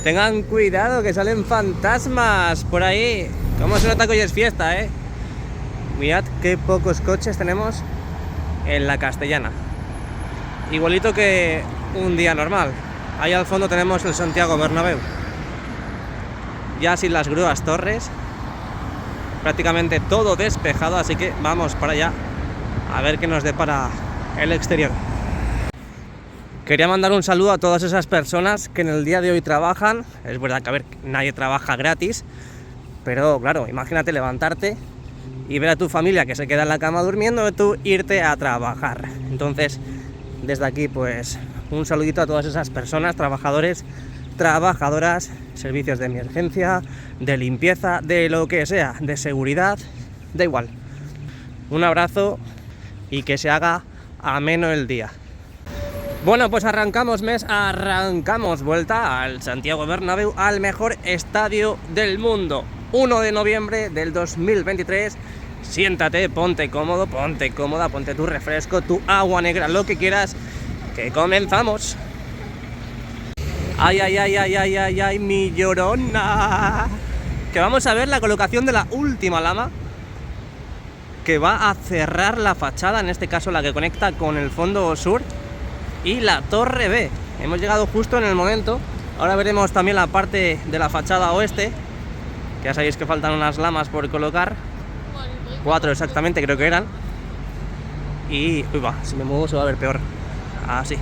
Tengan cuidado que salen fantasmas por ahí. Cómo se nota que hoy es fiesta, ¿eh? Mirad qué pocos coches tenemos en la Castellana. Igualito que un día normal. Ahí al fondo tenemos el Santiago Bernabéu. Ya sin las grúas Torres. Prácticamente todo despejado, así que vamos para allá a ver qué nos depara el exterior. Quería mandar un saludo a todas esas personas que en el día de hoy trabajan. Es verdad que, a ver, nadie trabaja gratis, pero claro, imagínate levantarte y ver a tu familia que se queda en la cama durmiendo y tú irte a trabajar. Entonces, desde aquí, pues, un saludito a todas esas personas, trabajadores, trabajadoras, servicios de emergencia, de limpieza, de lo que sea, de seguridad, da igual. Un abrazo y que se haga ameno el día. Bueno, pues arrancamos mes, arrancamos vuelta al Santiago Bernabéu, al mejor estadio del mundo. 1 de noviembre del 2023. Siéntate, ponte cómodo, ponte cómoda, ponte tu refresco, tu agua negra, lo que quieras, que comenzamos. Ay, ay, ay, ay, ay, ay, ay, mi llorona. Que vamos a ver la colocación de la última lama que va a cerrar la fachada, en este caso la que conecta con el fondo sur y la Torre B. Hemos llegado justo en el momento. Ahora veremos también la parte de la fachada oeste, que ya sabéis que faltan unas lamas por colocar. 4 exactamente creo que eran. Y, uy, va, si me muevo se va a ver peor. Así.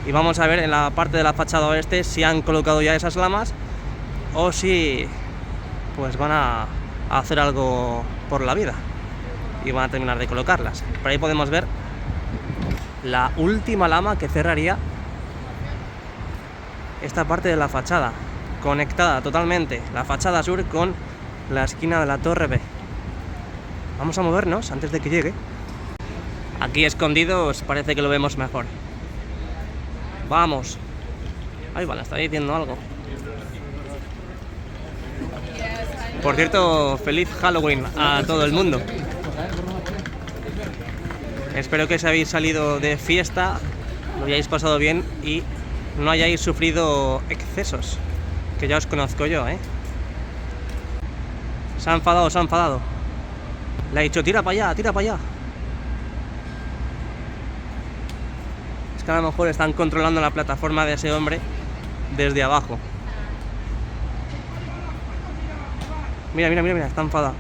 Y vamos a ver en la parte de la fachada oeste si han colocado ya esas lamas o si pues van a hacer algo por la vida y van a terminar de colocarlas. Por ahí podemos ver la última lama que cerraría esta parte de la fachada, conectada totalmente la fachada sur con la esquina de la Torre B. Vamos a movernos antes de que llegue. Aquí escondidos parece que lo vemos mejor. Vamos. Ahí va, le está diciendo algo. Por cierto, feliz Halloween a todo el mundo. Espero que si habéis salido de fiesta lo hayáis pasado bien y no hayáis sufrido excesos, que ya os conozco yo, ¿eh? Se ha enfadado, se ha enfadado. Le ha dicho, tira para allá, tira para allá. Es que a lo mejor están controlando la plataforma de ese hombre desde abajo. Mira, mira, mira, mira, está enfadado.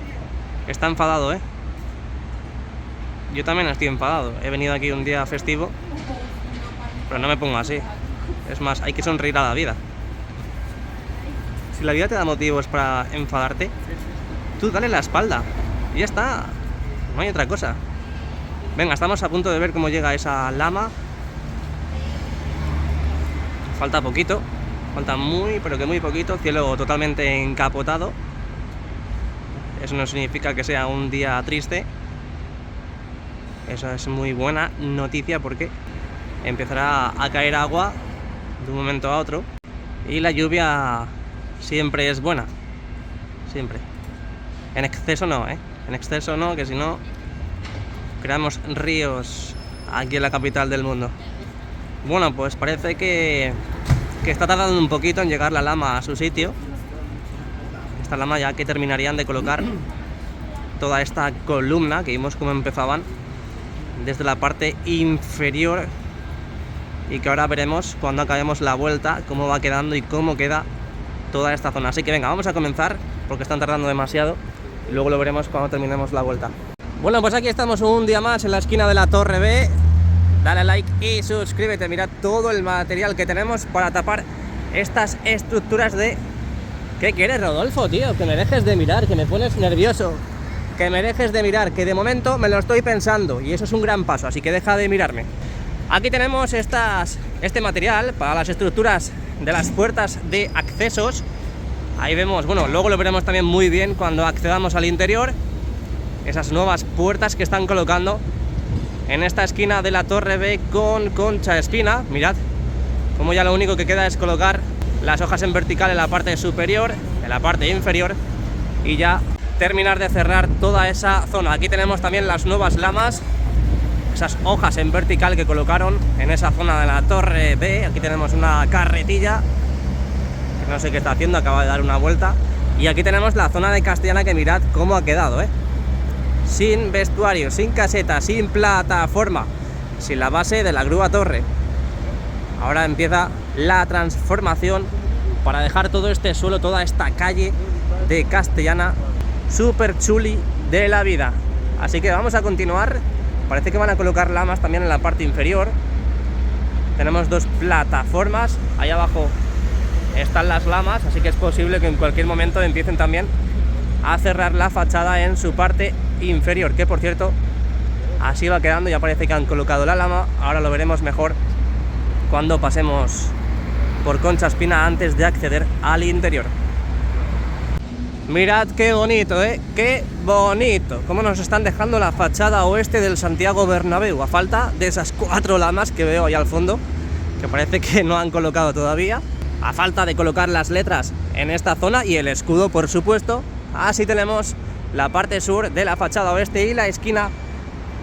Está enfadado, ¿eh? Yo también estoy enfadado. He venido aquí un día festivo, pero no me pongo así. Es más, hay que sonreír a la vida. Si la vida te da motivos para enfadarte, tú dale la espalda y ya está. No hay otra cosa. Venga, estamos a punto de ver cómo llega esa lama. Falta poquito. Falta muy, pero que muy poquito. Cielo totalmente encapotado. Eso no significa que sea un día triste. Eso es muy buena noticia porque empezará a caer agua de un momento a otro. Y la lluvia siempre es buena. Siempre. En exceso no, ¿eh? En exceso no, que si no creamos ríos aquí en la capital del mundo. Bueno, pues parece que está tardando un poquito en llegar la lama a su sitio. Esta lama ya que terminarían de colocar toda esta columna que vimos cómo empezaban desde la parte inferior y que ahora veremos cuando acabemos la vuelta cómo va quedando y cómo queda toda esta zona. Así que venga, vamos a comenzar porque están tardando demasiado y luego lo veremos cuando terminemos la vuelta. Bueno, pues aquí estamos un día más en la esquina de la Torre B. Dale like y suscríbete. Mirad todo el material que tenemos para tapar estas estructuras de... ¿Qué quieres, Rodolfo, tío? Que me dejes de mirar, que me pones nervioso. Que me dejes de mirar, que de momento me lo estoy pensando y eso es un gran paso, así que deja de mirarme. Aquí tenemos este material para las estructuras de las puertas de accesos. Ahí vemos, bueno, luego lo veremos también muy bien cuando accedamos al interior. Esas nuevas puertas que están colocando en esta esquina de la Torre B con Concha Espina. Mirad, como ya lo único que queda es colocar las hojas en vertical en la parte superior, en la parte inferior y ya terminar de cerrar toda esa zona. Aquí tenemos también las nuevas lamas esas hojas en vertical que colocaron en esa zona de la Torre B. Aquí tenemos una carretilla que no sé qué está haciendo, acaba de dar una vuelta. Y aquí tenemos la zona de Castellana, que mirad cómo ha quedado, sin vestuario, sin caseta, sin plataforma, sin la base de la grúa torre. Ahora empieza la transformación para dejar todo este suelo, toda esta calle de Castellana súper chuli de la vida. Así que vamos a continuar. Parece que van a colocar lamas también en la parte inferior. Tenemos dos plataformas, ahí abajo están las lamas, así que es posible que en cualquier momento empiecen también a cerrar la fachada en su parte inferior, que por cierto así va quedando. Ya parece que han colocado la lama. Ahora lo veremos mejor cuando pasemos por Concha Espina antes de acceder al interior. Mirad qué bonito, qué bonito cómo nos están dejando la fachada oeste del Santiago Bernabéu, a falta de esas 4 lamas que veo ahí al fondo, que parece que no han colocado todavía, a falta de colocar las letras en esta zona y el escudo, por supuesto. Así tenemos la parte sur de la fachada oeste y la esquina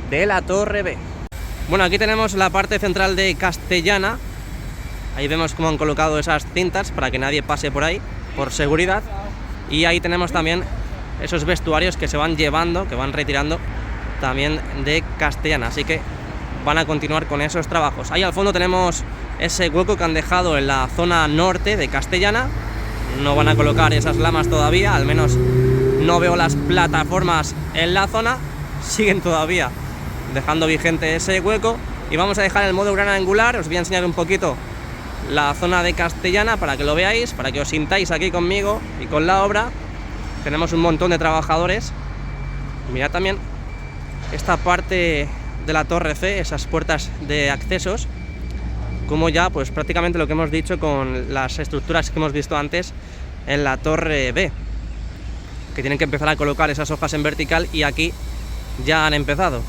de la Torre B. Bueno, aquí tenemos la parte central de Castellana. Ahí vemos cómo han colocado esas cintas para que nadie pase por ahí, por seguridad. Y ahí tenemos también esos vestuarios que se van llevando, que van retirando también de Castellana. Así que van a continuar con esos trabajos. Ahí al fondo tenemos ese hueco que han dejado en la zona norte de Castellana. No van a colocar esas lamas todavía, al menos no veo las plataformas en la zona. Siguen todavía dejando vigente ese hueco. Y vamos a dejar el modo gran angular. Os voy a enseñar un poquito la zona de Castellana para que lo veáis, para que os sintáis aquí conmigo y con la obra. Tenemos un montón de trabajadores. Mirad también esta parte de la Torre C, esas puertas de accesos, como ya pues prácticamente lo que hemos dicho con las estructuras que hemos visto antes en la Torre B, que tienen que empezar a colocar esas hojas en vertical, y aquí ya han empezado.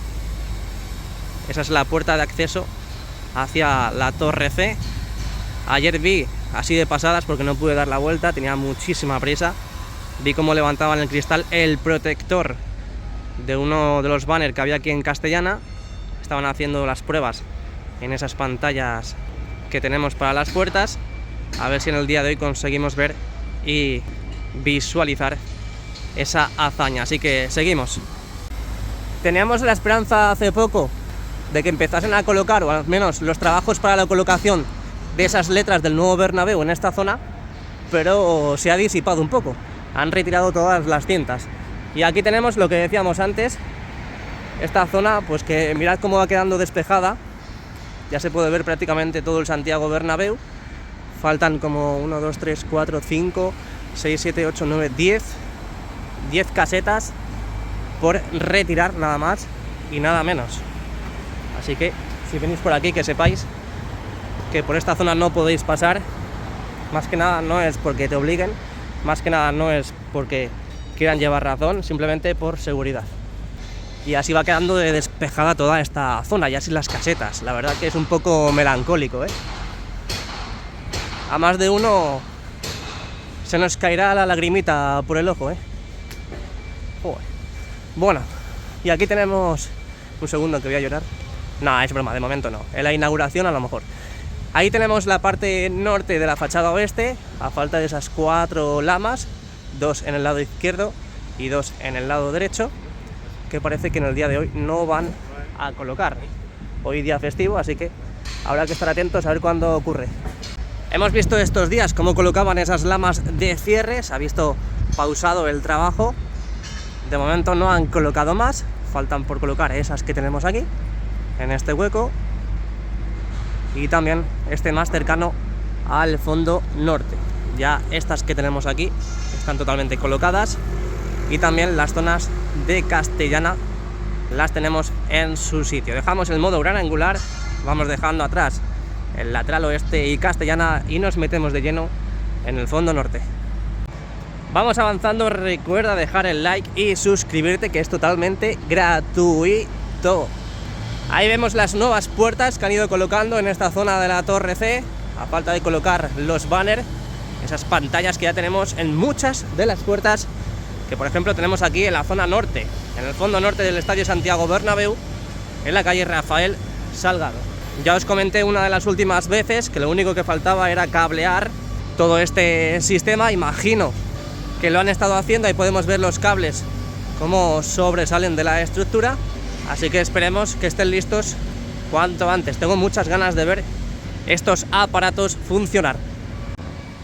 Esa es la puerta de acceso hacia la Torre C. Ayer vi así de pasadas, porque no pude dar la vuelta, tenía muchísima prisa. Vi cómo levantaban el cristal, el protector de uno de los banners que había aquí en Castellana. Estaban haciendo las pruebas en esas pantallas que tenemos para las puertas. A ver si en el día de hoy conseguimos ver y visualizar esa hazaña. Así que seguimos. Teníamos la esperanza hace poco de que empezasen a colocar, o al menos los trabajos para la colocación de esas letras del nuevo Bernabéu en esta zona, pero se ha disipado un poco. Han retirado todas las cintas. Y aquí tenemos lo que decíamos antes, esta zona, pues que mirad cómo va quedando despejada. Ya se puede ver prácticamente todo el Santiago Bernabéu. Faltan como 1, 2, 3, 4, 5, 6, 7, 8, 9, 10 casetas por retirar, nada más y nada menos. Así que si venís por aquí, que sepáis que por esta zona no podéis pasar. Más que nada no es porque te obliguen, más que nada no es porque quieran llevar razón, simplemente por seguridad. Y así va quedando de despejada toda esta zona, ya sin las casetas. La verdad que es un poco melancólico, A más de uno se nos caerá la lagrimita por el ojo, Joder. Bueno, y aquí tenemos... Un segundo que voy a llorar. No, es broma, de momento no. En la inauguración a lo mejor. Ahí tenemos la parte norte de la fachada oeste, a falta de esas 4 lamas, 2 en el lado izquierdo y 2 en el lado derecho, que parece que en el día de hoy no van a colocar. Hoy día festivo, así que habrá que estar atentos a ver cuándo ocurre. Hemos visto estos días cómo colocaban esas lamas de cierre, se ha visto pausado el trabajo. De momento no han colocado más, faltan por colocar esas que tenemos aquí, en este hueco. Y también este más cercano al fondo norte. Ya estas que tenemos aquí están totalmente colocadas. Y también las zonas de Castellana las tenemos en su sitio. Dejamos el modo gran angular, vamos dejando atrás el lateral oeste y Castellana y nos metemos de lleno en el fondo norte. Vamos avanzando, recuerda dejar el like y suscribirte, que es totalmente gratuito. Ahí vemos las nuevas puertas que han ido colocando en esta zona de la Torre C, a falta de colocar los banners, esas pantallas que ya tenemos en muchas de las puertas, que por ejemplo tenemos aquí en la zona norte, en el fondo norte del Estadio Santiago Bernabéu. en la calle Rafael Salgado. Ya os comenté una de las últimas veces que lo único que faltaba era cablear todo este sistema. Imagino que lo han estado haciendo, ahí podemos ver los cables cómo sobresalen de la estructura, así que esperemos que estén listos cuanto antes. Tengo muchas ganas de ver estos aparatos funcionar.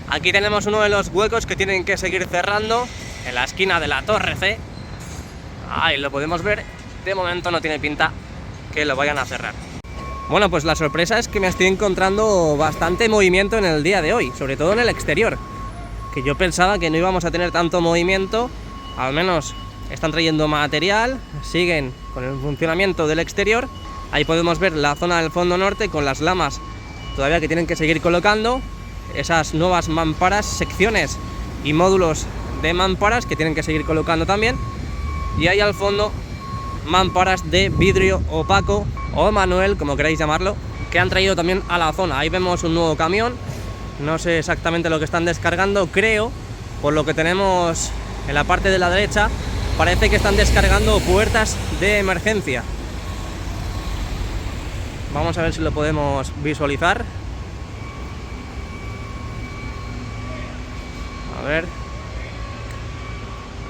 Aquí tenemos uno de los huecos que tienen que seguir cerrando en la esquina de la torre C. Ahí lo podemos ver. De momento no tiene pinta que lo vayan a cerrar. Bueno, pues la sorpresa es que me estoy encontrando bastante movimiento en el día de hoy, sobre todo en el exterior, que yo pensaba que no íbamos a tener tanto movimiento. Al menos están trayendo material, siguen con el funcionamiento del exterior. Ahí podemos ver la zona del fondo norte con las lamas todavía que tienen que seguir colocando, esas nuevas mamparas, secciones y módulos de mamparas que tienen que seguir colocando también. Y ahí al fondo mamparas de vidrio opaco o manuel, como queráis llamarlo, que han traído también a la zona. Ahí vemos un nuevo camión, no sé exactamente lo que están descargando, creo, por lo que tenemos en la parte de la derecha, parece que están descargando puertas de emergencia. Vamos a ver si lo podemos visualizar. A ver.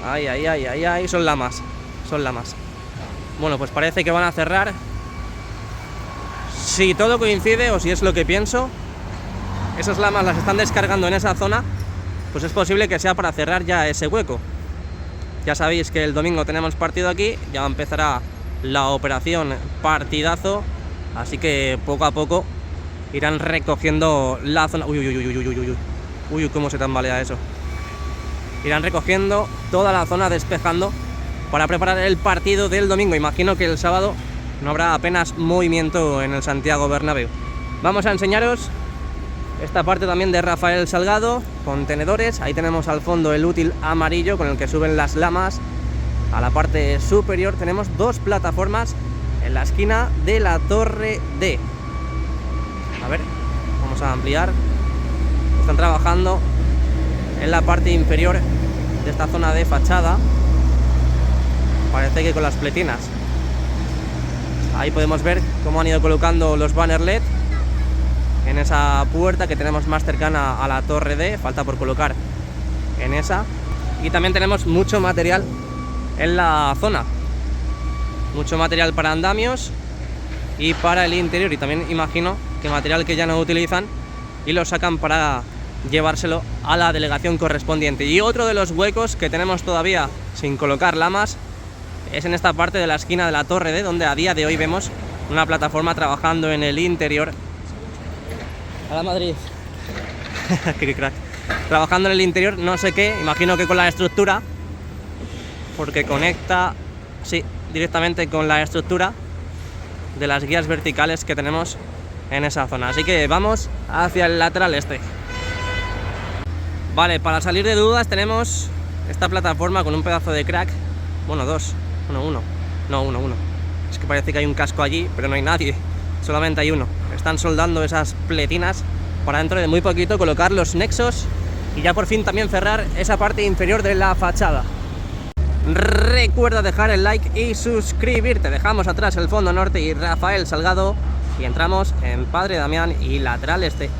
Ay, son lamas. Son lamas. Bueno, pues parece que van a cerrar. Si todo coincide, o si es lo que pienso, esas lamas las están descargando en esa zona, pues es posible que sea para cerrar ya ese hueco. Ya sabéis que el domingo tenemos partido aquí, ya empezará la operación partidazo, así que poco a poco irán recogiendo la zona. Uy, cómo se tambalea eso. Irán recogiendo toda la zona, despejando para preparar el partido del domingo. Imagino que el sábado no habrá apenas movimiento en el Santiago Bernabéu. Vamos a enseñaros esta parte también de Rafael Salgado, contenedores. Ahí tenemos al fondo el útil amarillo con el que suben las lamas. A la parte superior tenemos dos plataformas en la esquina de la torre D. A ver, vamos a ampliar. Están trabajando en la parte inferior de esta zona de fachada. Parece que con las pletinas. Ahí podemos ver cómo han ido colocando los banners LED en esa puerta que tenemos más cercana a la torre D. Falta por colocar en esa. Y también tenemos mucho material en la zona. Mucho material para andamios y para el interior. Y también imagino que material que ya no utilizan y lo sacan para llevárselo a la delegación correspondiente. Y otro de los huecos que tenemos todavía sin colocar lamas es en esta parte de la esquina de la torre D, donde a día de hoy vemos una plataforma trabajando en el interior. A la Madrid. Qué crack. Trabajando en el interior, no sé qué, imagino que con la estructura, porque conecta, sí, directamente con la estructura de las guías verticales que tenemos en esa zona. Así que vamos hacia el lateral este. Vale, para salir de dudas tenemos esta plataforma con un pedazo de crack. Bueno, uno. Es que parece que hay un casco allí, pero no hay nadie. Solamente hay uno. Están soldando esas pletinas para dentro de muy poquito colocar los nexos y ya por fin también cerrar esa parte inferior de la fachada. Recuerda dejar el like y suscribirte. Dejamos atrás el fondo norte y Rafael Salgado y entramos en Padre Damián y lateral este.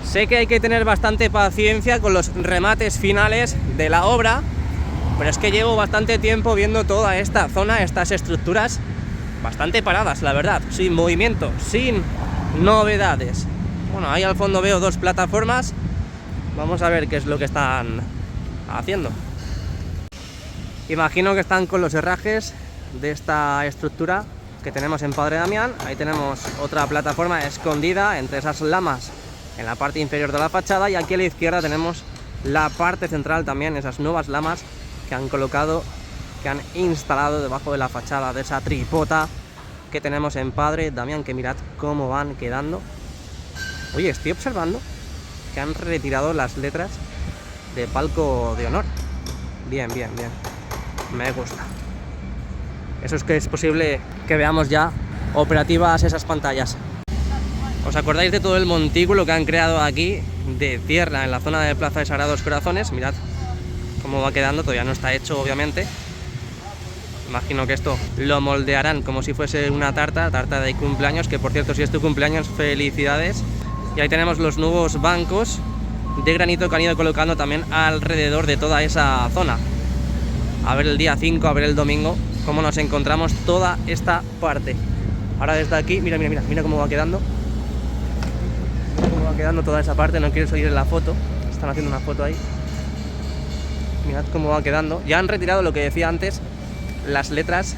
Sé que hay que tener bastante paciencia con los remates finales de la obra, pero es que llevo bastante tiempo viendo toda esta zona, estas estructuras bastante paradas, la verdad, sin movimiento, sin novedades. Bueno, ahí al fondo veo dos plataformas. Vamos a ver qué es lo que están haciendo. Imagino que están con los herrajes de esta estructura que tenemos en Padre Damián. Ahí tenemos otra plataforma escondida entre esas lamas en la parte inferior de la fachada, y aquí a la izquierda tenemos la parte central también, esas nuevas lamas que han colocado, que han instalado debajo de la fachada de esa tripota que tenemos en Padre Damián, que mirad cómo van quedando. Oye, estoy observando que han retirado las letras de palco de honor. Bien, me gusta. Eso es que es posible que veamos ya operativas esas pantallas. ¿Os acordáis de todo el montículo que han creado aquí de tierra en la zona de Plaza de Sagrados Corazones? Mirad cómo va quedando, todavía no está hecho obviamente. Imagino que esto lo moldearán como si fuese una tarta de cumpleaños, que por cierto, si es tu cumpleaños, felicidades. Y ahí tenemos los nuevos bancos de granito que han ido colocando también alrededor de toda esa zona. A ver el día 5, a ver el domingo, cómo nos encontramos toda esta parte. Ahora desde aquí, mira cómo va quedando. Mira cómo va quedando toda esa parte, no quiero salir en la foto. Están haciendo una foto ahí. Mirad cómo va quedando. Ya han retirado lo que decía antes, las letras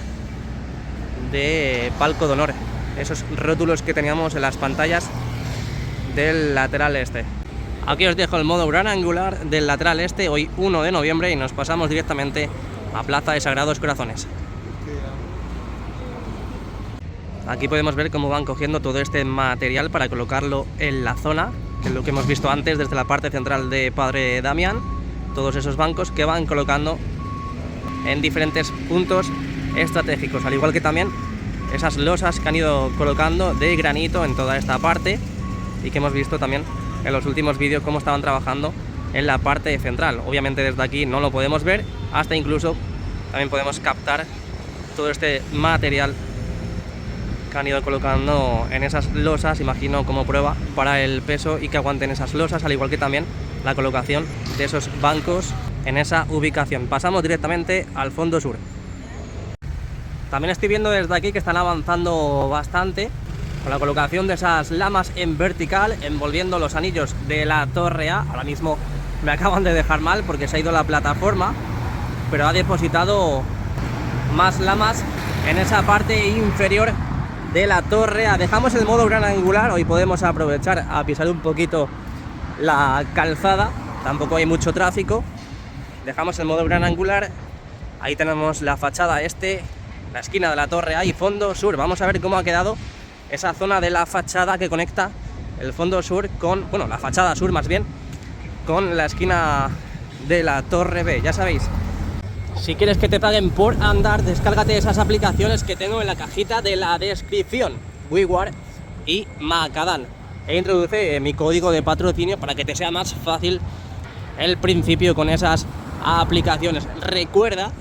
de palco de honor, esos rótulos que teníamos en las pantallas del lateral este. Aquí os dejo el modo gran angular del lateral este, hoy 1 de noviembre, y nos pasamos directamente a Plaza de Sagrados Corazones. Aquí podemos ver cómo van cogiendo todo este material para colocarlo en la zona, que es lo que hemos visto antes desde la parte central de Padre Damián. Todos esos bancos que van colocando en diferentes puntos estratégicos, al igual que también esas losas que han ido colocando de granito en toda esta parte, y que hemos visto también en los últimos vídeos cómo estaban trabajando en la parte central. Obviamente desde aquí no lo podemos ver, hasta incluso también podemos captar todo este material que han ido colocando en esas losas, imagino como prueba para el peso y que aguanten esas losas, al igual que también la colocación de esos bancos en esa ubicación. Pasamos directamente al fondo sur. También estoy viendo desde aquí que están avanzando bastante con la colocación de esas lamas en vertical, envolviendo los anillos de la torre A. Ahora mismo me acaban de dejar mal porque se ha ido la plataforma, pero ha depositado más lamas en esa parte inferior de la torre A. Dejamos el modo gran angular, hoy podemos aprovechar a pisar un poquito la calzada, tampoco hay mucho tráfico. Dejamos el modo gran angular, ahí tenemos la fachada este, la esquina de la torre A y fondo sur. Vamos a ver cómo ha quedado esa zona de la fachada que conecta el fondo sur con, bueno, la fachada sur más bien, con la esquina de la torre B. Ya sabéis, si quieres que te paguen por andar, descárgate esas aplicaciones que tengo en la cajita de la descripción, WeWard y Macadam, e introduce mi código de patrocinio para que te sea más fácil el principio con esas aplicaciones. Recuerda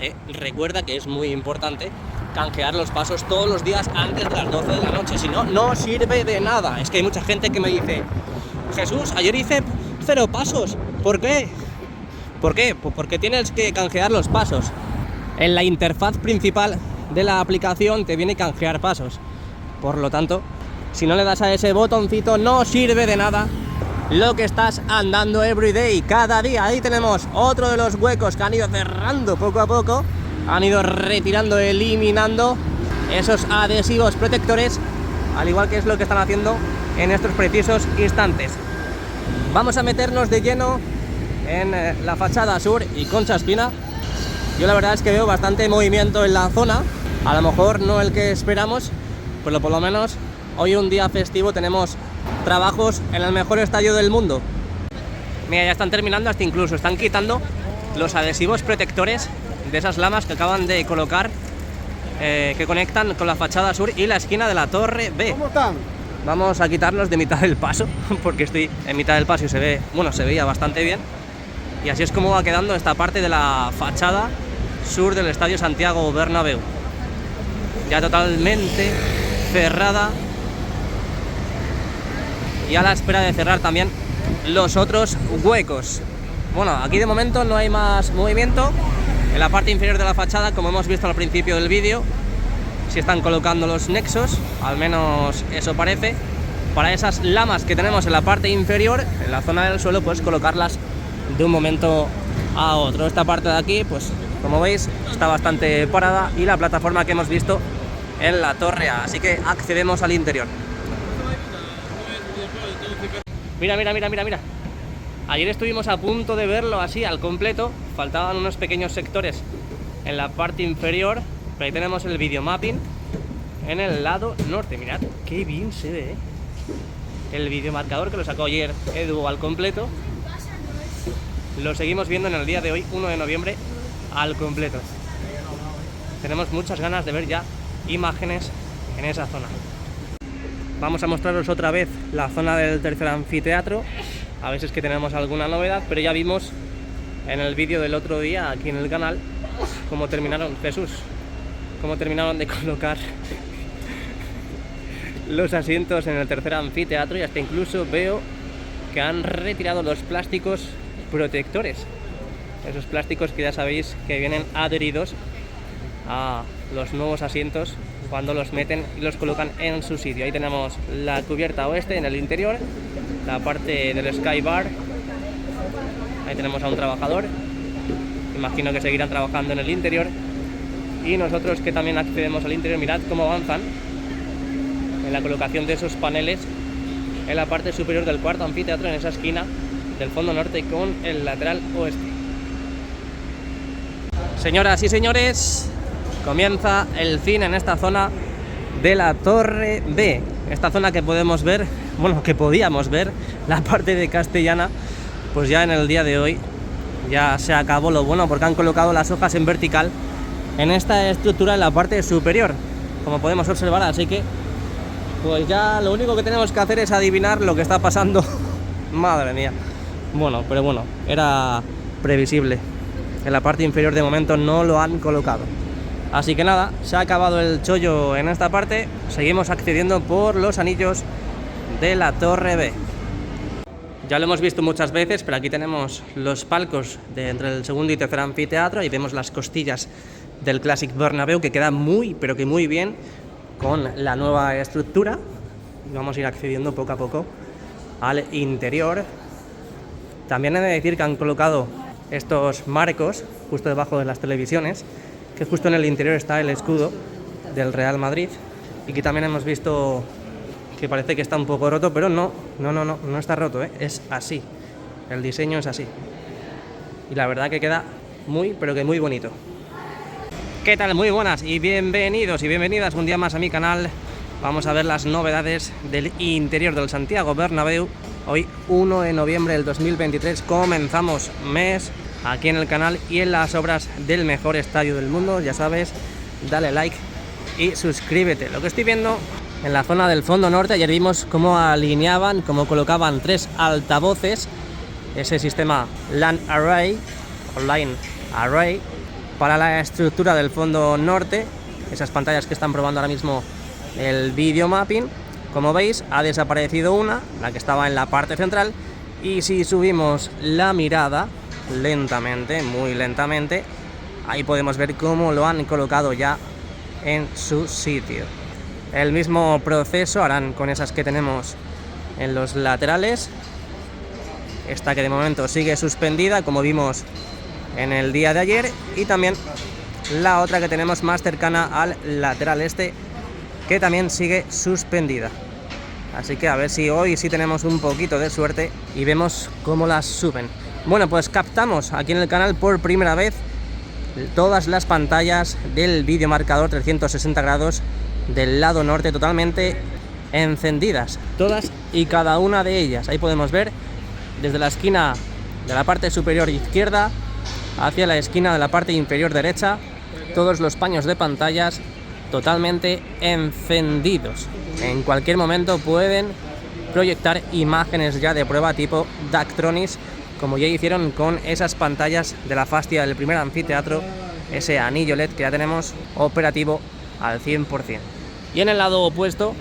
que es muy importante canjear los pasos todos los días antes de las 12 de la noche, si no, no sirve de nada. Es que hay mucha gente que me dice: Jesús, ayer hice 0 pasos, ¿por qué? ¿Por qué? Pues porque tienes que canjear los pasos. En la interfaz principal de la aplicación te viene canjear pasos. Por lo tanto, si no le das a ese botoncito, no sirve de nada lo que estás andando everyday, cada día. Ahí tenemos otro de los huecos que han ido cerrando poco a poco, han ido retirando, eliminando esos adhesivos protectores, al igual que es lo que están haciendo en estos precisos instantes. Vamos a meternos de lleno en la fachada sur y Concha Espina. Yo la verdad es que veo bastante movimiento en la zona, a lo mejor no el que esperamos, pero por lo menos hoy, un día festivo, tenemos trabajos en el mejor estadio del mundo. Mira, ya están terminando, hasta incluso están quitando los adhesivos protectores de esas lamas que acaban de colocar, que conectan con la fachada sur y la esquina de la torre B. ¿Cómo están? Vamos a quitarlos de mitad del paso, porque estoy en mitad del paso y se ve, bueno, se veía bastante bien. Y así es como va quedando esta parte de la fachada sur del Estadio Santiago Bernabéu. Ya totalmente cerrada, y a la espera de cerrar también los otros huecos. Bueno, aquí de momento no hay más movimiento. En la parte inferior de la fachada, como hemos visto al principio del vídeo, sí están colocando los nexos, al menos eso parece. Para esas lamas que tenemos en la parte inferior, en la zona del suelo, pues colocarlas de un momento a otro. Esta parte de aquí, pues como veis, está bastante parada, y la plataforma que hemos visto en la torre A. Así que accedemos al interior. Mira. Ayer estuvimos a punto de verlo así al completo. Faltaban unos pequeños sectores en la parte inferior, pero ahí tenemos el videomapping en el lado norte. Mirad qué bien se ve, ¿eh? El videomarcador que lo sacó ayer Edu al completo, lo seguimos viendo en el día de hoy, 1 de noviembre, al completo. Tenemos muchas ganas de ver ya imágenes en esa zona. Vamos a mostraros otra vez la zona del tercer anfiteatro, a ver si es que tenemos alguna novedad, pero ya vimos en el vídeo del otro día aquí en el canal cómo terminaron. Jesús, cómo terminaron de colocar los asientos en el tercer anfiteatro, y hasta incluso veo que han retirado los plásticos protectores, esos plásticos que ya sabéis que vienen adheridos a los nuevos asientos cuando los meten y los colocan en su sitio. Ahí tenemos la cubierta oeste en el interior, la parte del Sky Bar. Ahí tenemos a un trabajador, imagino que seguirán trabajando en el interior, y nosotros que también accedemos al interior, mirad cómo avanzan en la colocación de esos paneles en la parte superior del cuarto anfiteatro, en esa esquina del fondo norte con el lateral oeste. Señoras y señores, comienza el cine en esta zona de la Torre B, esta zona que podemos ver, bueno, que podíamos ver, la parte de Castellana. Pues ya en el día de hoy ya se acabó lo bueno, porque han colocado las hojas en vertical en esta estructura en la parte superior, como podemos observar, así que pues ya lo único que tenemos que hacer es adivinar lo que está pasando. Madre mía. Bueno, pero bueno, era previsible. En la parte inferior de momento no lo han colocado. Así que nada, se ha acabado el chollo en esta parte. Seguimos accediendo por los anillos de la Torre B. Ya lo hemos visto muchas veces, pero aquí tenemos los palcos de entre el segundo y tercer anfiteatro, y vemos las costillas del Clásic Bernabéu, que queda muy, pero que muy bien con la nueva estructura. Vamos a ir accediendo poco a poco al interior. También he de decir que han colocado estos marcos justo debajo de las televisiones, que justo en el interior está el escudo del Real Madrid, y que también hemos visto que parece que está un poco roto, pero no está roto, es así, el diseño es así, y la verdad que queda muy, pero que muy bonito. ¿Qué tal? Muy buenas y bienvenidos y bienvenidas un día más a mi canal. Vamos a ver las novedades del interior del Santiago Bernabéu. Hoy 1 de noviembre del 2023 comenzamos mes aquí en el canal y en las obras del mejor estadio del mundo. Ya sabes, dale like y suscríbete. Lo que estoy viendo en la zona del fondo norte, ayer vimos cómo alineaban, cómo colocaban 3 altavoces, ese sistema LAN Array o Line Array, para la estructura del fondo norte, esas pantallas que están probando ahora mismo el video mapping. Como veis, ha desaparecido una, la que estaba en la parte central, y si subimos la mirada lentamente, muy lentamente, ahí podemos ver cómo lo han colocado ya en su sitio. El mismo proceso harán con esas que tenemos en los laterales, esta que de momento sigue suspendida, como vimos en el día de ayer, y también la otra que tenemos más cercana al lateral este, que también sigue suspendida. Así que a ver si hoy sí tenemos un poquito de suerte y vemos cómo las suben. Bueno, pues captamos aquí en el canal por primera vez todas las pantallas del videomarcador 360 grados del lado norte totalmente encendidas, todas y cada una de ellas. Ahí podemos ver desde la esquina de la parte superior izquierda hacia la esquina de la parte inferior derecha, todos los paños de pantallas totalmente encendidos. En cualquier momento pueden proyectar imágenes ya de prueba tipo Daktronics, como ya hicieron con esas pantallas de la fascia del primer anfiteatro, ese anillo LED que ya tenemos operativo al 100%. Y en el lado opuesto,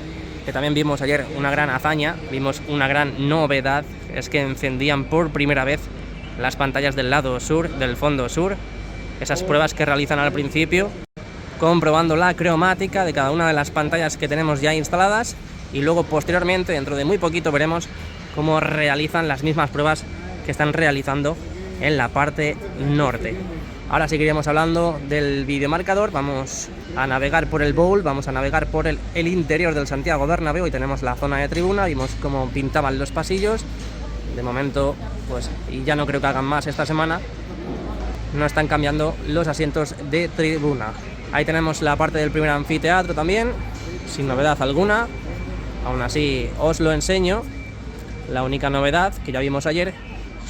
que también vimos ayer una gran hazaña, vimos una gran novedad, es que encendían por primera vez las pantallas del lado sur, del fondo sur, esas pruebas que realizan al principio, comprobando la cromática de cada una de las pantallas que tenemos ya instaladas, y luego posteriormente, dentro de muy poquito, veremos cómo realizan las mismas pruebas que están realizando en la parte norte. Ahora seguiremos hablando del videomarcador. Vamos a navegar por el bowl, vamos a navegar por el interior del Santiago Bernabéu, y tenemos la zona de tribuna, vimos cómo pintaban los pasillos. De momento, pues, y ya no creo que hagan más esta semana, no están cambiando los asientos de tribuna. Ahí tenemos la parte del primer anfiteatro también, sin novedad alguna. Aún así os lo enseño. La única novedad que ya vimos ayer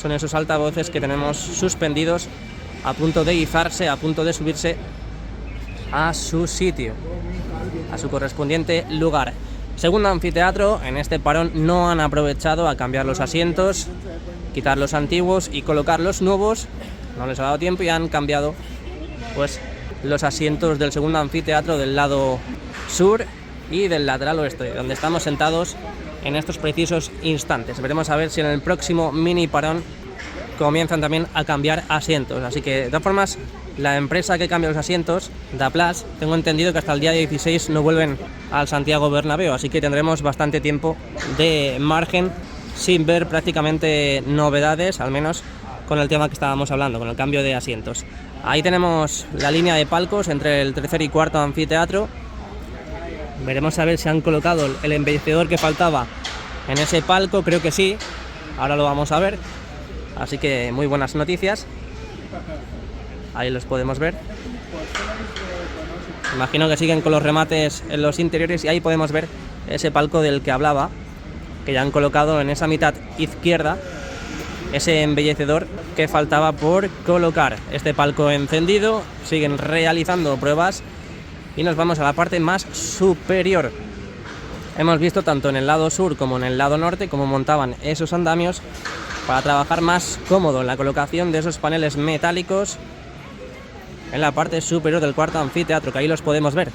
son esos altavoces que tenemos suspendidos, a punto de izarse, a punto de subirse a su sitio, a su correspondiente lugar. Segundo anfiteatro, en este parón no han aprovechado a cambiar los asientos, quitar los antiguos y colocar los nuevos. No les ha dado tiempo y han cambiado pues los asientos del segundo anfiteatro del lado sur y del lateral oeste, donde estamos sentados en estos precisos instantes. Veremos a ver si en el próximo mini parón comienzan también a cambiar asientos. Así que, de todas formas, la empresa que cambia los asientos, Daplas, tengo entendido que hasta el día 16 no vuelven al Santiago Bernabéu, así que tendremos bastante tiempo de margen sin ver prácticamente novedades, al menos con el tema que estábamos hablando, con el cambio de asientos. Ahí tenemos la línea de palcos entre el tercer y cuarto anfiteatro. Veremos a ver si han colocado el embellecedor que faltaba en ese palco, creo que sí, ahora lo vamos a ver. Así que muy buenas noticias. Ahí los podemos ver. Imagino que siguen con los remates en los interiores y ahí podemos ver ese palco del que hablaba, que ya han colocado en esa mitad izquierda ese embellecedor que faltaba por colocar. Este palco encendido, siguen realizando pruebas y nos vamos a la parte más superior. Hemos visto tanto en el lado sur como en el lado norte cómo montaban esos andamios para trabajar más cómodo en la colocación de esos paneles metálicos en la parte superior del cuarto anfiteatro, que ahí los podemos ver.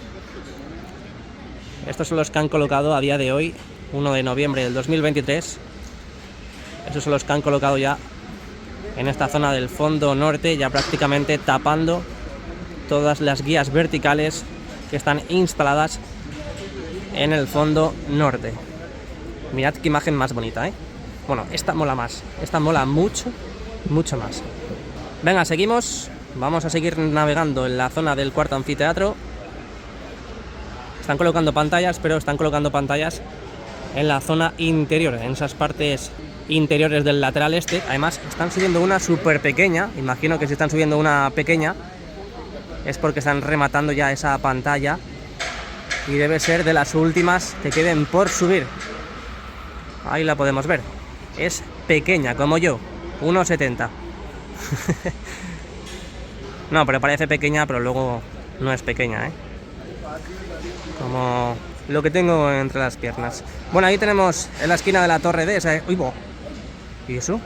Estos son los que han colocado a día de hoy, 1 de noviembre del 2023. Estos son los que han colocado ya en esta zona del fondo norte, ya prácticamente tapando todas las guías verticales que están instaladas en el fondo norte. Mirad qué imagen más bonita, ¿eh? Bueno, esta mola más, esta mola mucho, mucho más. Venga, seguimos. Vamos a seguir navegando en la zona del cuarto anfiteatro. Están colocando pantallas, pero están colocando pantallas en la zona interior, en esas partes interiores del lateral este. Además, están subiendo una súper pequeña. Imagino que si están subiendo una pequeña es porque están rematando ya esa pantalla y debe ser de las últimas que queden por subir. Ahí la podemos ver. Es pequeña, como yo, 1,70. No, pero parece pequeña, pero luego no es pequeña, ¿eh? Como lo que tengo entre las piernas. Bueno, ahí tenemos en la esquina de la torre D esa... ¡Uy, bo! ¿Y eso?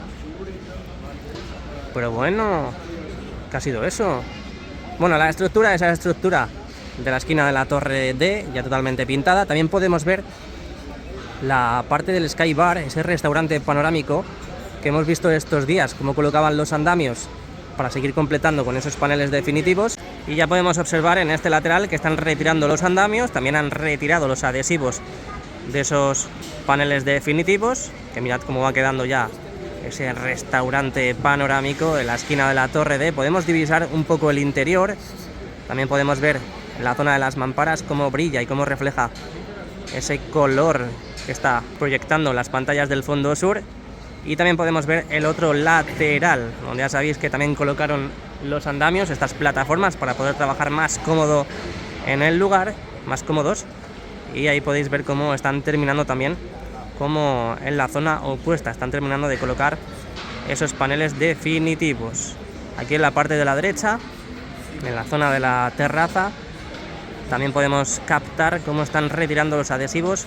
Pero bueno, ¿qué ha sido eso? Bueno, la estructura, esa estructura de la esquina de la torre D, ya totalmente pintada. También podemos ver la parte del Sky Bar, ese restaurante panorámico que hemos visto estos días, cómo colocaban los andamios para seguir completando con esos paneles definitivos. Y ya podemos observar en este lateral que están retirando los andamios, también han retirado los adhesivos de esos paneles definitivos, que mirad cómo va quedando ya ese restaurante panorámico en la esquina de la torre D. Podemos divisar un poco el interior, también podemos ver en la zona de las mamparas cómo brilla y cómo refleja ese color que está proyectando las pantallas del fondo sur. Y también podemos ver el otro lateral, donde ya sabéis que también colocaron los andamios, estas plataformas, para poder trabajar más cómodo en el lugar, más cómodos. Y ahí podéis ver cómo están terminando también, como en la zona opuesta, están terminando de colocar esos paneles definitivos. Aquí en la parte de la derecha, en la zona de la terraza, también podemos captar cómo están retirando los adhesivos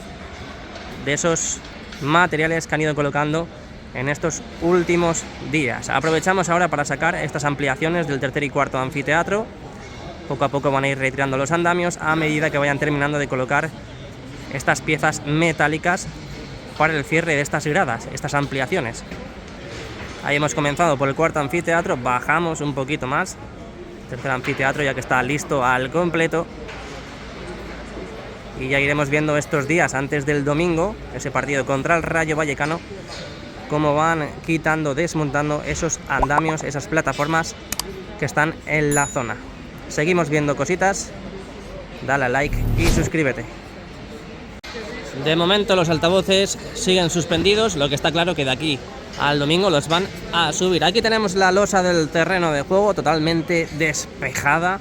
de esos materiales que han ido colocando en estos últimos días. Aprovechamos ahora para sacar estas ampliaciones del tercer y cuarto anfiteatro. Poco a poco van a ir retirando los andamios a medida que vayan terminando de colocar estas piezas metálicas para el cierre de estas gradas, estas ampliaciones. Ahí hemos comenzado por el cuarto anfiteatro, bajamos un poquito más. Tercer anfiteatro ya que está listo al completo. Y ya iremos viendo estos días antes del domingo, ese partido contra el Rayo Vallecano, cómo van quitando, desmontando esos andamios, esas plataformas que están en la zona. Seguimos viendo cositas, dale a like y suscríbete. De momento los altavoces siguen suspendidos, lo que está claro que de aquí al domingo los van a subir. Aquí tenemos la losa del terreno de juego totalmente despejada.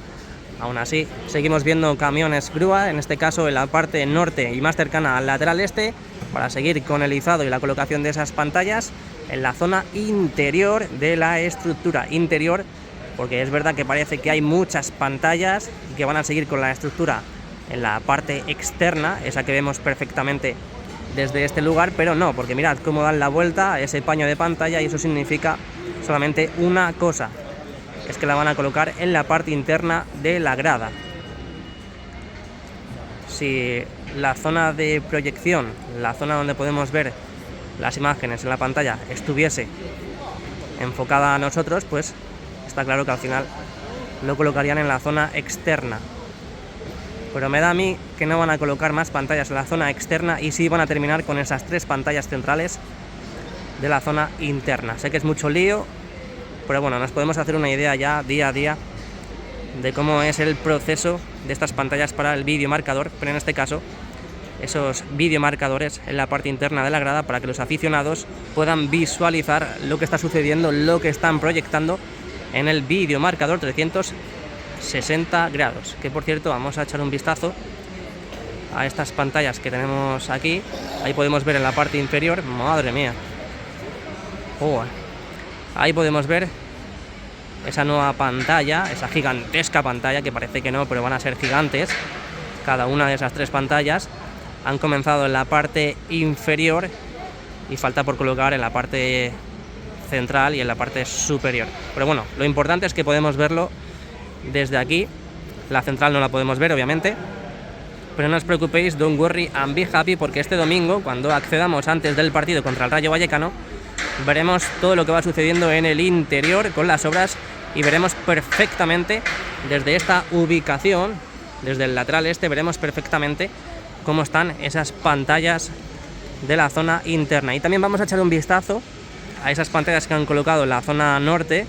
Aún así, seguimos viendo camiones grúa, en este caso en la parte norte y más cercana al lateral este, para seguir con el izado y la colocación de esas pantallas en la zona interior de la estructura. Interior, porque es verdad que parece que hay muchas pantallas y que van a seguir con la estructura en la parte externa, esa que vemos perfectamente desde este lugar, pero no, porque mirad cómo dan la vuelta a ese paño de pantalla y eso significa solamente una cosa, es que la van a colocar en la parte interna de la grada. Si la zona de proyección, la zona donde podemos ver las imágenes en la pantalla, estuviese enfocada a nosotros, pues está claro que al final lo colocarían en la zona externa. Pero me da a mí que no van a colocar más pantallas en la zona externa y sí van a terminar con esas 3 pantallas centrales de la zona interna. Sé que es mucho lío, pero bueno, nos podemos hacer una idea ya día a día de cómo es el proceso de estas pantallas para el videomarcador, pero en este caso esos videomarcadores en la parte interna de la grada para que los aficionados puedan visualizar lo que está sucediendo, lo que están proyectando en el videomarcador 360 grados. Que por cierto, vamos a echar un vistazo a estas pantallas que tenemos aquí. Ahí podemos ver en la parte inferior, madre mía, ahí podemos ver esa nueva pantalla, esa gigantesca pantalla, que parece que no, pero van a ser gigantes. Cada una de esas 3 pantallas han comenzado en la parte inferior y falta por colocar en la parte central y en la parte superior. Pero bueno, lo importante es que podemos verlo desde aquí. La central no la podemos ver, obviamente, pero no os preocupéis, don't worry and be happy, porque este domingo, cuando accedamos antes del partido contra el Rayo Vallecano, veremos todo lo que va sucediendo en el interior con las obras y veremos perfectamente desde esta ubicación, desde el lateral este, veremos perfectamente cómo están esas pantallas de la zona interna. Y también vamos a echar un vistazo a esas pantallas que han colocado en la zona norte,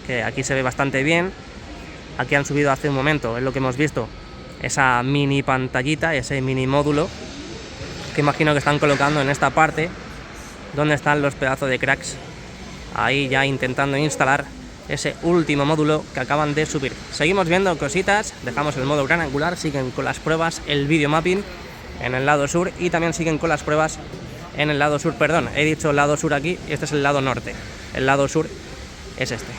que aquí se ve bastante bien. Aquí han subido hace un momento, es lo que hemos visto, esa mini pantallita, ese mini módulo que imagino que están colocando en esta parte donde están los pedazos de cracks, ahí ya intentando instalar ese último módulo que acaban de subir. Seguimos viendo cositas, dejamos el modo gran angular, siguen con las pruebas el video mapping en el lado sur y también siguen con las pruebas en el lado sur, perdón, he dicho lado sur aquí, este es el lado norte, el lado sur es este.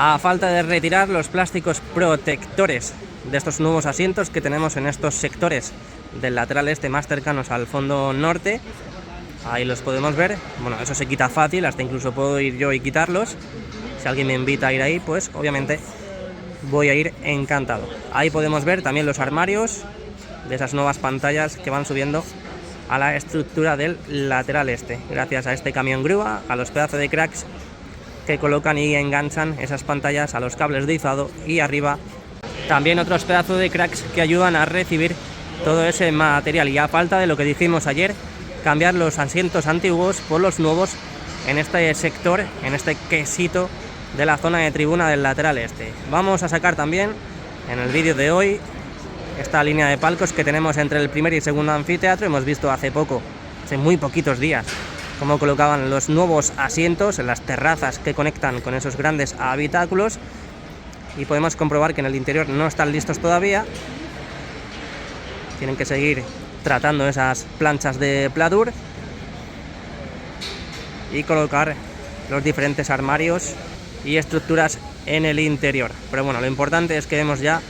A falta de retirar los plásticos protectores de estos nuevos asientos que tenemos en estos sectores del lateral este más cercanos al fondo norte, ahí los podemos ver. Bueno, eso se quita fácil, hasta incluso puedo ir yo y quitarlos. Si alguien me invita a ir ahí, pues obviamente voy a ir encantado. Ahí podemos ver también los armarios de esas nuevas pantallas que van subiendo a la estructura del lateral este, gracias a este camión grúa, a los pedazos de cracks que colocan y enganchan esas pantallas a los cables de izado, y arriba también otros pedazos de cracks que ayudan a recibir todo ese material. Y a falta de lo que dijimos ayer, cambiar los asientos antiguos por los nuevos en este sector, en este quesito de la zona de tribuna del lateral este. Vamos a sacar también en el vídeo de hoy esta línea de palcos que tenemos entre el primer y segundo anfiteatro. Hemos visto hace poco, hace muy poquitos días, cómo colocaban los nuevos asientos en las terrazas que conectan con esos grandes habitáculos, y podemos comprobar que en el interior no están listos todavía. Tienen que seguir tratando esas planchas de pladur y colocar los diferentes armarios y estructuras en el interior. Pero bueno, lo importante es que vemos ya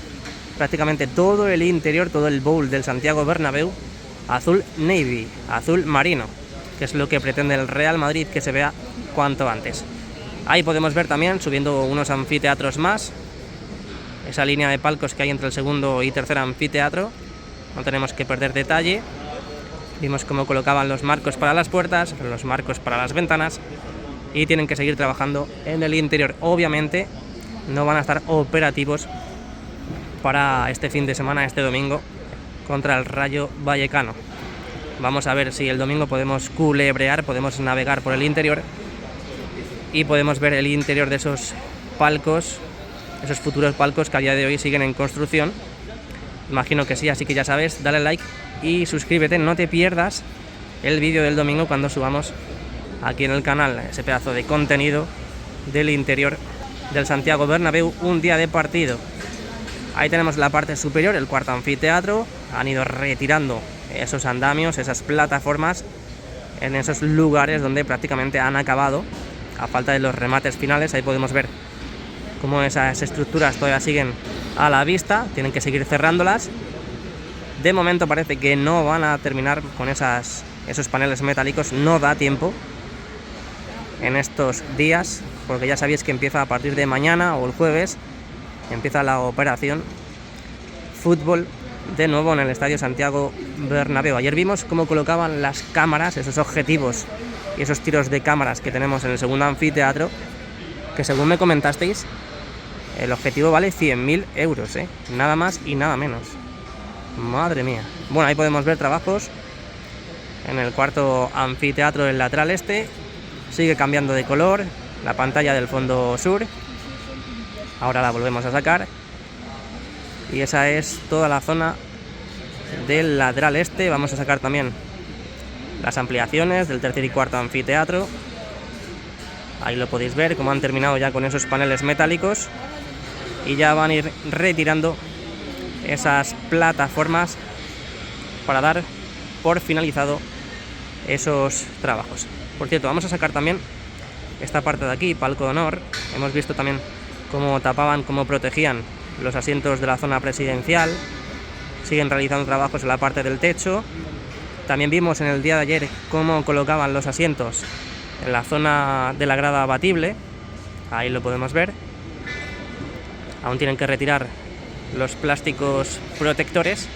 prácticamente todo el interior, todo el bowl del Santiago Bernabéu azul navy, azul marino, que es lo que pretende el Real Madrid que se vea cuanto antes. Ahí podemos ver también, subiendo unos anfiteatros más, esa línea de palcos que hay entre el segundo y tercer anfiteatro. No tenemos que perder detalle. Vimos cómo colocaban los marcos para las puertas, los marcos para las ventanas, y tienen que seguir trabajando en el interior. Obviamente no van a estar operativos para este fin de semana, este domingo, contra el Rayo Vallecano. Vamos a ver si el domingo podemos culebrear, podemos navegar por el interior y podemos ver el interior de esos palcos, esos futuros palcos que a día de hoy siguen en construcción. Imagino que sí, así que ya sabes, dale like y suscríbete, no te pierdas el vídeo del domingo cuando subamos aquí en el canal ese pedazo de contenido del interior del Santiago Bernabéu, un día de partido. Ahí tenemos la parte superior, el cuarto anfiteatro. Han ido retirando esos andamios, esas plataformas en esos lugares donde prácticamente han acabado, a falta de los remates finales. Ahí podemos ver cómo esas estructuras todavía siguen a la vista, tienen que seguir cerrándolas. De momento parece que no van a terminar con esos paneles metálicos, no da tiempo en estos días porque ya sabéis que empieza a partir de mañana o el jueves, empieza la operación fútbol de nuevo en el Estadio Santiago Bernabéu. Ayer vimos cómo colocaban las cámaras, esos objetivos y esos tiros de cámaras que tenemos en el segundo anfiteatro, que según me comentasteis, el objetivo vale 100.000 euros, nada más y nada menos. Madre mía. Bueno, ahí podemos ver trabajos en el cuarto anfiteatro del lateral este. Sigue cambiando de color la pantalla del fondo sur. Ahora la volvemos a sacar. Y esa es toda la zona del lateral este. Vamos a sacar también las ampliaciones del tercer y cuarto anfiteatro. Ahí lo podéis ver, cómo han terminado ya con esos paneles metálicos. Y ya van a ir retirando esas plataformas para dar por finalizado esos trabajos. Por cierto, vamos a sacar también esta parte de aquí, palco de honor. Hemos visto también cómo tapaban, cómo protegían los asientos de la zona presidencial. Siguen realizando trabajos en la parte del techo. También vimos en el día de ayer cómo colocaban los asientos en la zona de la grada abatible. Ahí lo podemos ver. Aún tienen que retirar los plásticos protectores,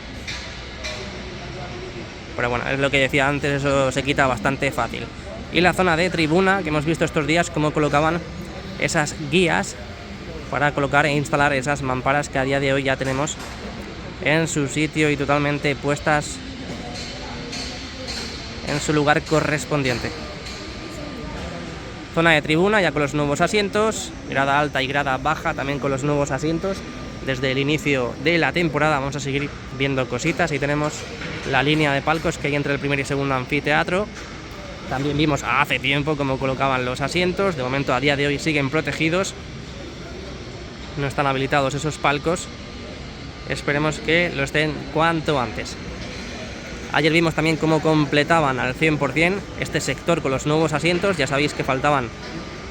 pero bueno, es lo que decía antes, eso se quita bastante fácil. Y la zona de tribuna, que hemos visto estos días cómo colocaban esas guías para colocar e instalar esas mamparas que a día de hoy ya tenemos en su sitio y totalmente puestas en su lugar correspondiente. Zona de tribuna ya con los nuevos asientos, grada alta y grada baja también con los nuevos asientos. Desde el inicio de la temporada vamos a seguir viendo cositas. Ahí tenemos la línea de palcos que hay entre el primer y segundo anfiteatro. También vimos hace tiempo cómo colocaban los asientos. De momento, a día de hoy, siguen protegidos. No están habilitados esos palcos. Esperemos que lo estén cuanto antes. Ayer vimos también cómo completaban al 100% este sector con los nuevos asientos. Ya sabéis que faltaban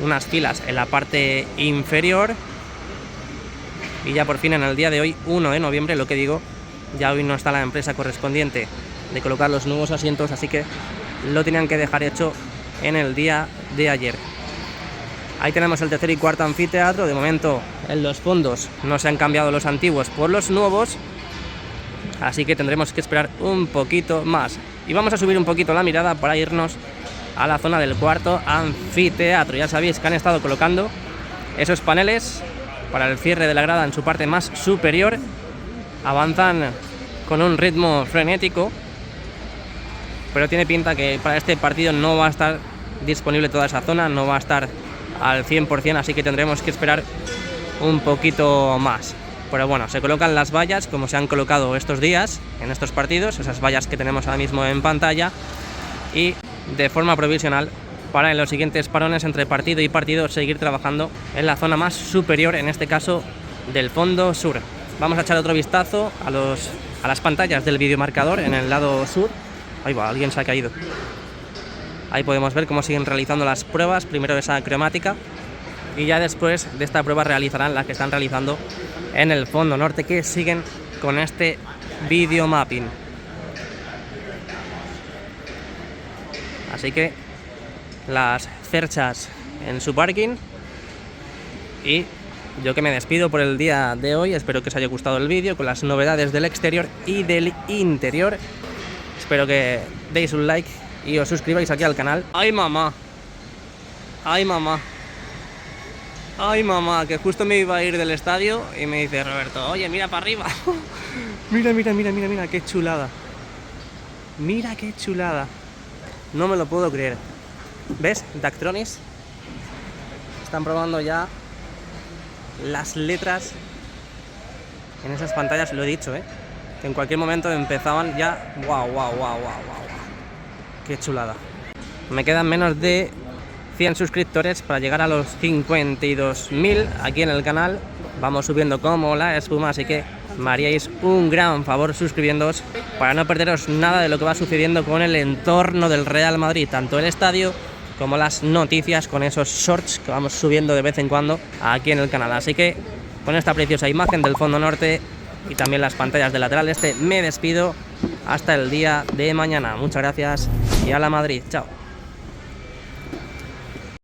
unas filas en la parte inferior. Y ya por fin en el día de hoy, 1 de noviembre, lo que digo, ya hoy no está la empresa correspondiente de colocar los nuevos asientos, así que lo tenían que dejar hecho en el día de ayer. Ahí tenemos el tercer y cuarto anfiteatro. De momento en los fondos no se han cambiado los antiguos por los nuevos, así que tendremos que esperar un poquito más. Y vamos a subir un poquito la mirada para irnos a la zona del cuarto anfiteatro. Ya sabéis que han estado colocando esos paneles para el cierre de la grada en su parte más superior. Avanzan con un ritmo frenético, pero tiene pinta que para este partido no va a estar disponible toda esa zona, no va a estar al 100%, así que tendremos que esperar un poquito más. Pero bueno, se colocan las vallas como se han colocado estos días en estos partidos, esas vallas que tenemos ahora mismo en pantalla, y de forma provisional para en los siguientes parones entre partido y partido seguir trabajando en la zona más superior, en este caso del fondo sur. Vamos a echar otro vistazo a las pantallas del videomarcador en el lado sur. Ahí va, alguien se ha caído. Ahí podemos ver cómo siguen realizando las pruebas, primero esa cromática y ya después de esta prueba realizarán las que están realizando en el fondo norte, que siguen con este videomapping. Así que las cerchas en su parking, y yo que me despido por el día de hoy. Espero que os haya gustado el vídeo con las novedades del exterior y del interior. Espero que deis un like y os suscribáis aquí al canal. ¡Ay, mamá! ¡Ay, mamá! ¡Ay, mamá! Que justo me iba a ir del estadio y me dice Roberto: oye, mira para arriba. Mira, mira, mira, mira, mira, qué chulada. Mira qué chulada. No me lo puedo creer. ¿Ves? Daktronis. Están probando ya las letras en esas pantallas, lo he dicho, que en cualquier momento empezaban ya. ¡Wow, wow, wow, wow, wow! ¡Qué chulada! Me quedan menos de 100 suscriptores para llegar a los 52.000 aquí en el canal. Vamos subiendo como la espuma, así que me haríais un gran favor suscribiéndoos para no perderos nada de lo que va sucediendo con el entorno del Real Madrid, tanto el estadio como las noticias con esos shorts que vamos subiendo de vez en cuando aquí en el canal. Así que con esta preciosa imagen del fondo norte y también las pantallas del lateral este, me despido hasta el día de mañana. Muchas gracias y a la Madrid. Chao.